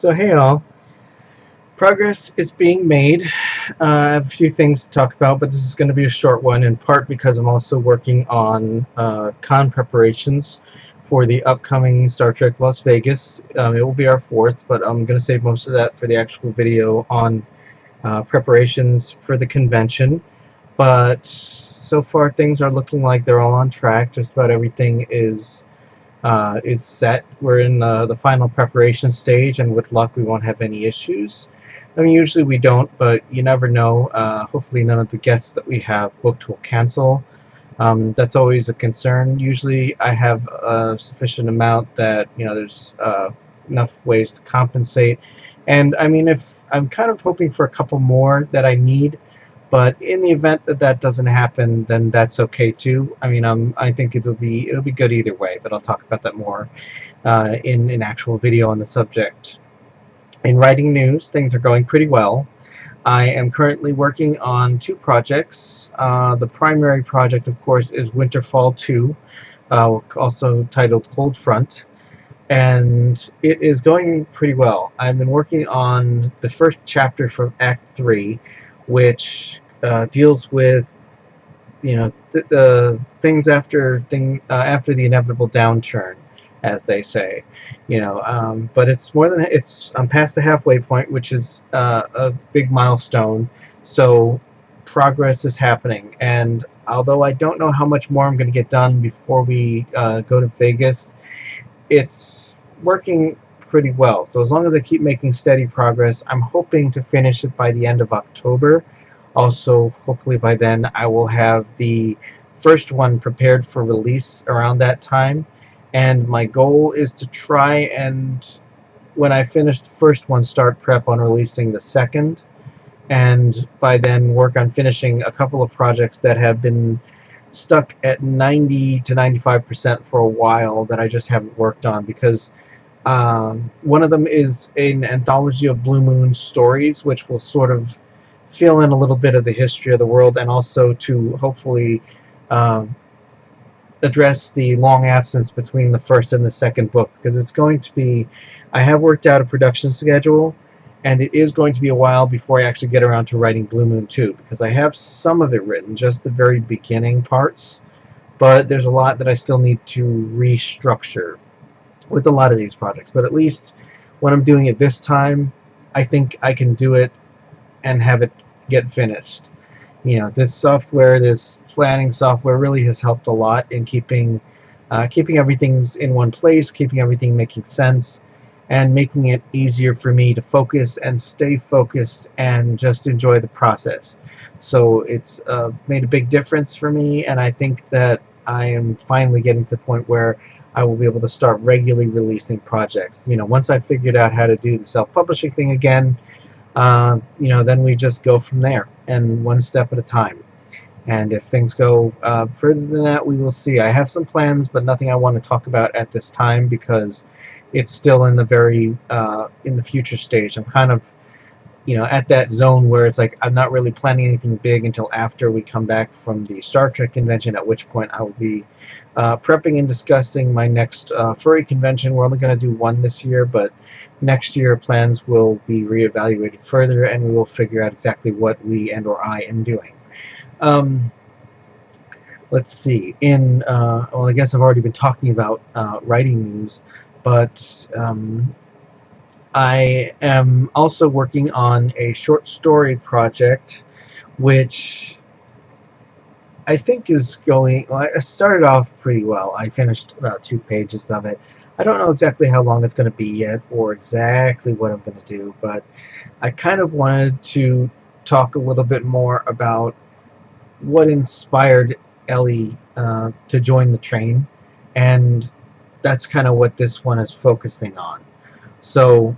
So hey all, progress is being made. I have a few things to talk about, but this is going to be a short one, in part because I'm also working on con preparations for the upcoming Star Trek Las Vegas. It will be our fourth, but I'm going to save most of that for the actual video on preparations for the convention. But so far things are looking like they're all on track. Just about everything is set. We're in the final preparation stage, and with luck, we won't have any issues. I mean, usually we don't, but you never know. Hopefully, none of the guests that we have booked will cancel. That's always a concern. Usually, I have a sufficient amount that there's enough ways to compensate. And I mean, if I'm kind of hoping for a couple more that I need, but in the event that that doesn't happen, then that's okay too. I mean, I think it'll be good either way. But I'll talk about that more in an actual video on the subject. In writing news, things are going pretty well. I am currently working on two projects. The primary project, of course, is Winterfall 2, also titled Cold Front, and it is going pretty well. I've been working on the first chapter from Act 3, which deals with the things after the inevitable downturn, as they say. But it's more than it's. I'm past the halfway point, which is a big milestone. So progress is happening, and although I don't know how much more I'm going to get done before we go to Vegas, it's working pretty well. So as long as I keep making steady progress, I'm hoping to finish it by the end of October. Also, hopefully by then I will have the first one prepared for release around that time. And my goal is to try and, when I finish the first one, start prep on releasing the second. And by then work on finishing a couple of projects that have been stuck at 90 to 95% for a while that I just haven't worked on, because one of them is an anthology of Blue Moon stories, which will sort of fill in a little bit of the history of the world, and also to hopefully address the long absence between the first and the second book, because it's going to be, I have worked out a production schedule, and it is going to be a while before I actually get around to writing Blue Moon 2, because I have some of it written, just the very beginning parts, but there's a lot that I still need to restructure with a lot of these projects. But at least when I'm doing it this time, I think I can do it and have it get finished. This planning software really has helped a lot in keeping everything's in one place, keeping everything making sense, and making it easier for me to focus and stay focused and just enjoy the process. So it's made a big difference for me, and I think that I am finally getting to the point where I will be able to start regularly releasing projects. Once I figured out how to do the self-publishing thing again, then we just go from there, and one step at a time. And if things go further than that, we will see. I have some plans, but nothing I want to talk about at this time, because it's still in the very in the future stage. I'm kind of at that zone where it's like I'm not really planning anything big until after we come back from the Star Trek convention, at which point I will be prepping and discussing my next furry convention. We're only going to do one this year, but next year plans will be reevaluated further, and we will figure out exactly what we or I am doing. Let's see. Well, I guess I've already been talking about writing news, but I am also working on a short story project, which I think is going. Well, I started off pretty well. I finished about 2 pages of it. I don't know exactly how long it's going to be yet, or exactly what I'm going to do, but I kind of wanted to talk a little bit more about what inspired Ellie to join the train, and that's kind of what this one is focusing on. So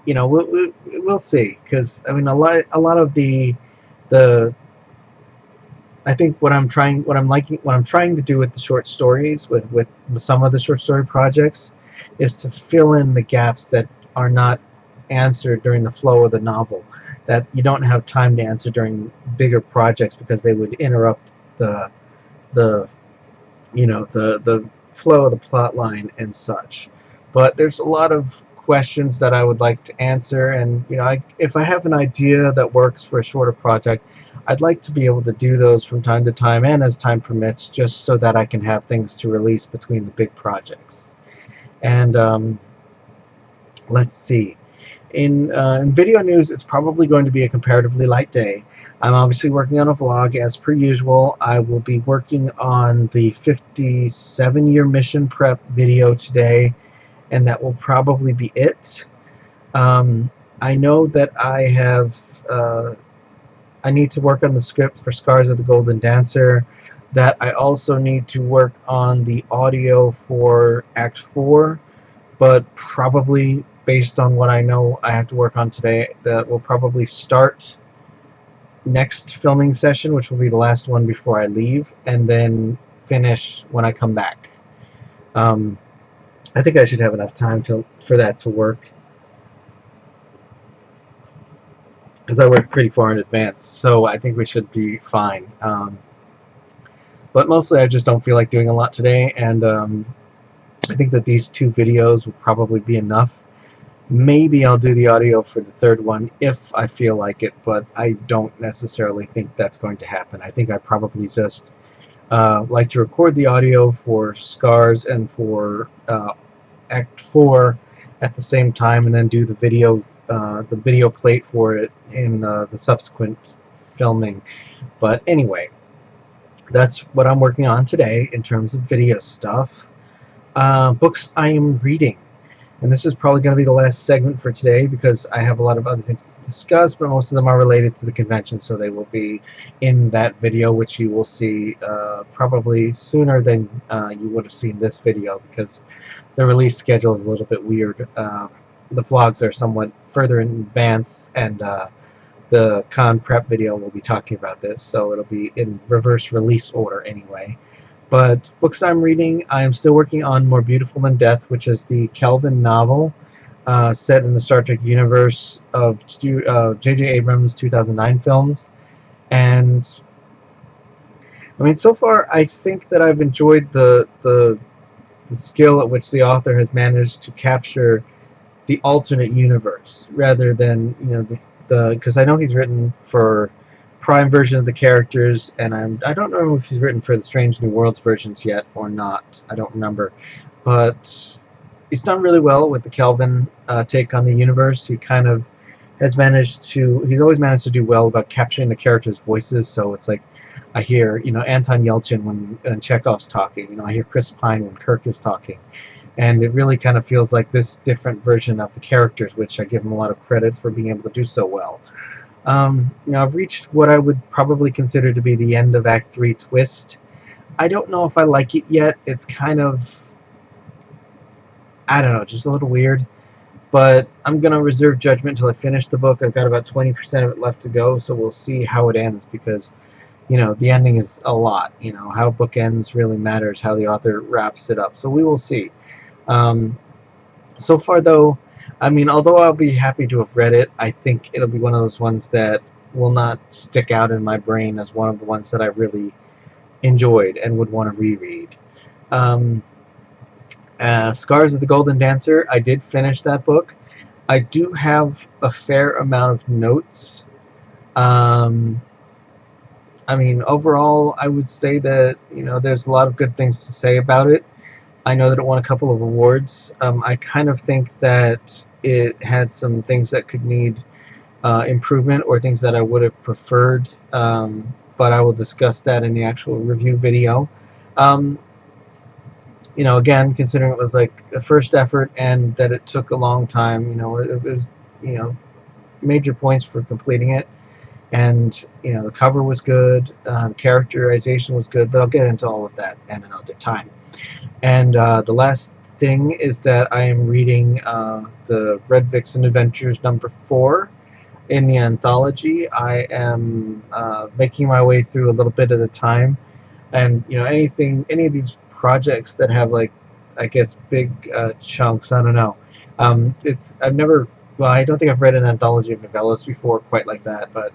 we'll see, because I mean a lot of the I think what I'm trying to do with the short stories, with some of the short story projects, is to fill in the gaps that are not answered during the flow of the novel, that you don't have time to answer during bigger projects, because they would interrupt the the the flow of the plot line and such. But there's a lot of questions that I would like to answer, and if I have an idea that works for a shorter project, I'd like to be able to do those from time to time and as time permits, just so that I can have things to release between the big projects. And let's see. In video news, it's probably going to be a comparatively light day. I'm obviously working on a vlog as per usual. I will be working on the 57-year mission prep video today, and that will probably be it. I know that I need to work on the script for Scars of the Golden Dancer, that I also need to work on the audio for Act 4, but probably based on what I know I have to work on today, that will probably start next filming session, which will be the last one before I leave, and then finish when I come back. I think I should have enough time for that to work, because I work pretty far in advance, so I think we should be fine. But mostly I just don't feel like doing a lot today, and I think that these 2 videos will probably be enough. Maybe I'll do the audio for the 3rd one if I feel like it, but I don't necessarily think that's going to happen. I think I probably just like to record the audio for Scars and for Act 4 at the same time, and then do the video plate for it in the subsequent filming. But anyway, that's what I'm working on today in terms of video stuff. Books I am reading. And this is probably going to be the last segment for today, because I have a lot of other things to discuss, but most of them are related to the convention, so they will be in that video, which you will see probably sooner than you would have seen this video, because the release schedule is a little bit weird. The vlogs are somewhat further in advance, and the con prep video will be talking about this, so it'll be in reverse release order anyway. But books I'm reading, I am still working on More Beautiful Than Death, which is the Kelvin novel set in the Star Trek universe of J.J. Abrams' 2009 films. And I mean, so far I think that I've enjoyed the skill at which the author has managed to capture the alternate universe, rather than because I know he's written for Prime version of the characters, and I don't know if he's written for the Strange New Worlds versions yet or not. I don't remember, but he's done really well with the Kelvin take on the universe. He kind of has managed to. He's always managed to do well about capturing the characters' voices. So it's like I hear Anton Yelchin when Chekhov's talking. I hear Chris Pine when Kirk is talking, and it really kind of feels like this different version of the characters, which I give him a lot of credit for being able to do so well. I've reached what I would probably consider to be the end of Act 3 twist. I don't know if I like it yet. It's kind of, I don't know, just a little weird. But I'm going to reserve judgment until I finish the book. I've got about 20% of it left to go, so we'll see how it ends, because, the ending is a lot. How a book ends really matters, how the author wraps it up. So we will see. So far, though, I mean, although I'll be happy to have read it, I think it'll be one of those ones that will not stick out in my brain as one of the ones that I really enjoyed and would want to reread. Scars of the Golden Dancer, I did finish that book. I do have a fair amount of notes. I mean, overall, I would say that, there's a lot of good things to say about it. I know that it won a couple of awards. I kind of think that it had some things that could need improvement, or things that I would have preferred, but I will discuss that in the actual review video. Again, considering it was like a first effort and that it took a long time, it was, major points for completing it. And, the cover was good, the characterization was good, but I'll get into all of that in another time. And the last thing is that I am reading the Red Vixen Adventures #4 in the anthology. I am making my way through a little bit at a time, and any of these projects that have, like, I guess, big chunks, I don't know. I don't think I've read an anthology of novellas before quite like that, but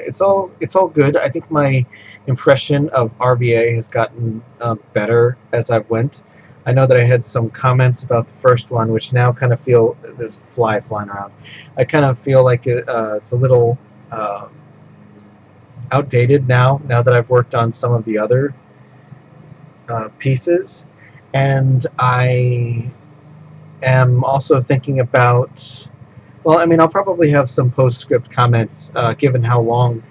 it's all good. I think my impression of RVA has gotten better as I went. I know that I had some comments about the first one, which now kind of feel there's a fly flying around. I kind of feel like it's a little outdated now that I've worked on some of the other pieces, and I am also thinking about. Well, I mean, I'll probably have some postscript comments given how long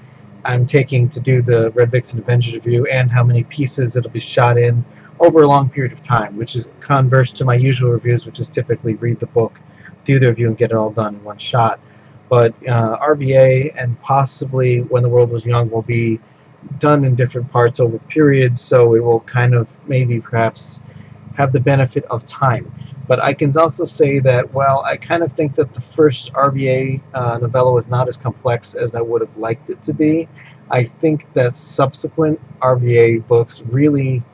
I'm taking to do the Red Vixen Avengers review and how many pieces it'll be shot in over a long period of time, which is converse to my usual reviews, which is typically read the book, do the review, and get it all done in one shot. But RVA and possibly When the World Was Young will be done in different parts over periods, so it will kind of maybe perhaps have the benefit of time. But I can also say that, well, I kind of think that the first RVA novella was not as complex as I would have liked it to be. I think that subsequent RVA books really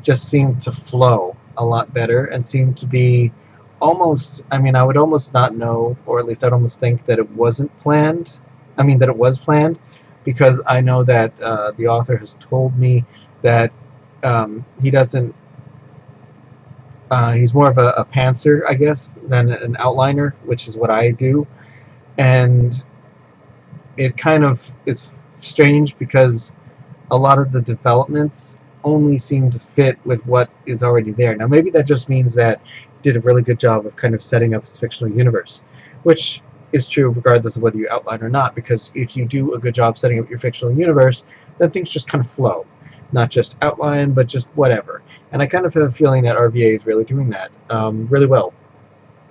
just seem to flow a lot better and seem to be almost, I mean, I would almost not know, or at least I'd almost think that it wasn't planned. I mean, that it was planned, because I know that the author has told me that he doesn't he's more of a pantser, I guess, than an outliner, which is what I do. And it kind of is strange because a lot of the developments only seem to fit with what is already there. Now, maybe that just means that he did a really good job of kind of setting up his fictional universe, which is true regardless of whether you outline or not, because if you do a good job setting up your fictional universe, then things just kind of flow. Not just outline, but just whatever. And I kind of have a feeling that RVA is really doing that really well.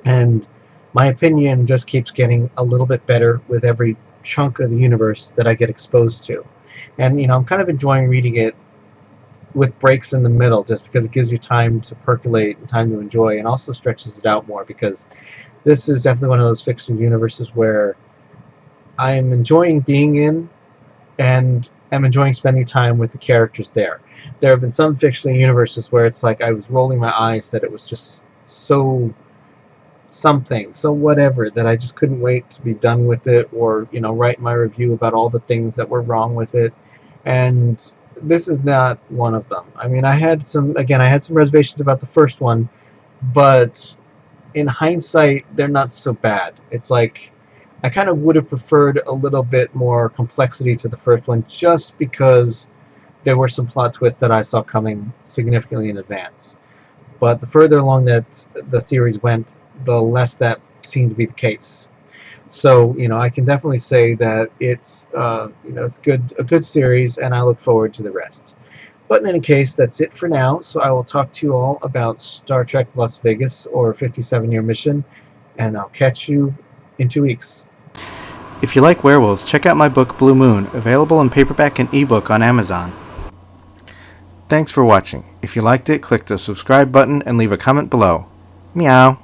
And my opinion just keeps getting a little bit better with every chunk of the universe that I get exposed to. And, I'm kind of enjoying reading it with breaks in the middle, just because it gives you time to percolate and time to enjoy, and also stretches it out more, because this is definitely one of those fictional universes where I am enjoying being in and am enjoying spending time with the characters there. There have been some fictional universes where it's like I was rolling my eyes that it was just so something, so whatever, that I just couldn't wait to be done with it, or write my review about all the things that were wrong with it. And this is not one of them. I mean, I had some reservations about the first one, but in hindsight, they're not so bad. It's like I kind of would have preferred a little bit more complexity to the first one, just because there were some plot twists that I saw coming significantly in advance. But the further along that the series went, the less that seemed to be the case. So, I can definitely say that it's it's a good series, and I look forward to the rest. But in any case, that's it for now. So I will talk to you all about Star Trek Las Vegas, or 57-Year Mission, and I'll catch you in 2 weeks. If you like werewolves, check out my book Blue Moon, available in paperback and ebook on Amazon. Thanks for watching. If you liked it, click the subscribe button and leave a comment below. Meow.